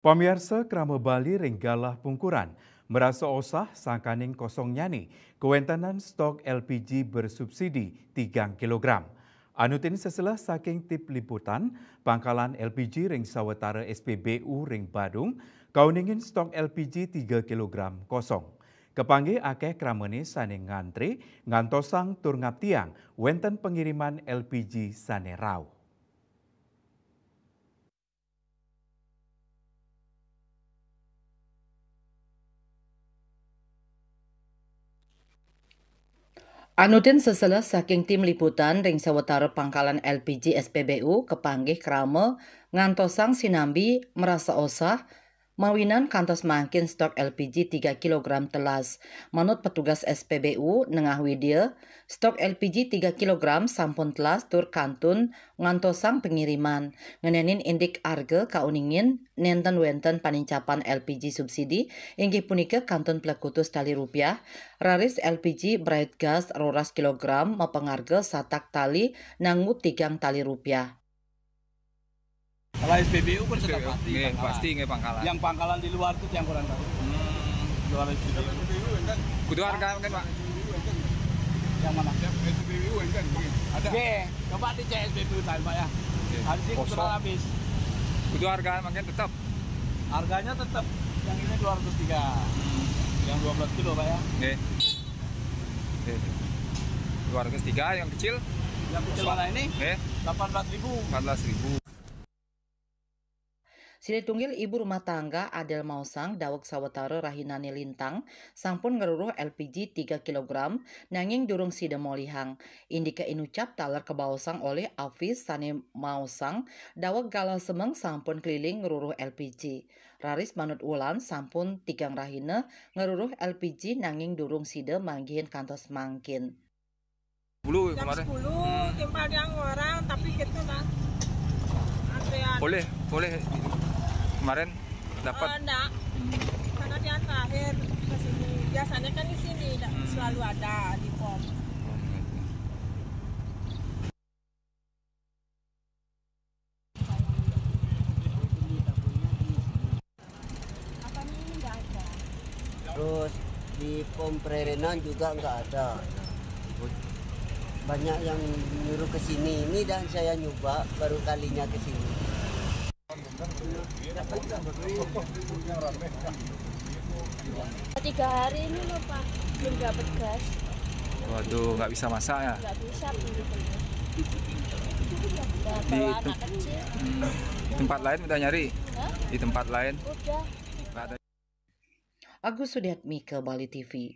Pamirsa Krama Bali Renggalah Pungkuran merasa osah sangkaning kosong nyani kewentanan stok LPG bersubsidi 3 kg. Anutin seselah saking tip liputan pangkalan LPG ring sawetara SPBU ring Badung kauningin stok LPG 3 kg kosong. Kepanggih akeh kramene sane ngantri ngantosang tur ngatiang wenten pengiriman LPG sane raw. Anutin seselah saking tim liputan ring sawetara pangkalan LPG SPBU kepanggih krama ngantosang sinambi merasa osah mawinan kantos mangkin stok LPG 3 kg telas. Manut petugas SPBU nengah widya, stok LPG 3 kg sampun telas tur kantun ngantosang pengiriman. Ngenenin indik arga kauningin nenten wenten panincapan LPG subsidi inggih punika kantun plekutus tali rupiah. Raris LPG bright gas roras kilogram mapengarga satak tali nangut 3 tali rupiah. Kalau SPBU kan sudah pasti. Pasti nggak pangkalan. Yang pangkalan di luar itu yang kurang tahu. Luar SPBU kan. Kudu harga kan Pak? Yang mana? Yang SPBU kan ada. Oke, coba dicek SPBU tadi Pak ya. Hari ini sudah habis. Kudu harga makin tetap. Harganya tetap. Yang ini 203. Yang 12 kilo Pak ya. Oke. 203 yang kecil. Yang kecil mana ini? 18.000. 14.000. Sili tunggil ibu rumah tangga Adel Mausang dawek sawetara rahinane lintang sampun ngeruruh LPG 3 kg nanging durung sida molihang. Indika inucap taler kebaosang oleh Afis Sane Mausang dawek galah semeng sampun keliling ngeruruh LPG. Raris manut ulan sampun 3 rahina ngeruruh LPG nanging durung sida manggihin kantos mangkin. Jam 10 timpal yang orang tapi gitu lah antrean. Boleh kemarin dapat. Enggak, karena dia terakhir ke sini. Biasanya kan di sini selalu ada di pom. Apa ini enggak ada? Terus di pom Prerenan juga nggak ada. Banyak yang nyuruh ke sini ini dan saya nyoba baru kalinya ke sini. 3 hari ini loh Pak, belum dapat gas. Waduh, nggak bisa masak ya? Nggak bisa beli. Di anak kecil. tempat lain udah nyari? Hah? Di tempat lain? Udah. Nggak ada. Agus Sudiatmi ke Bali TV.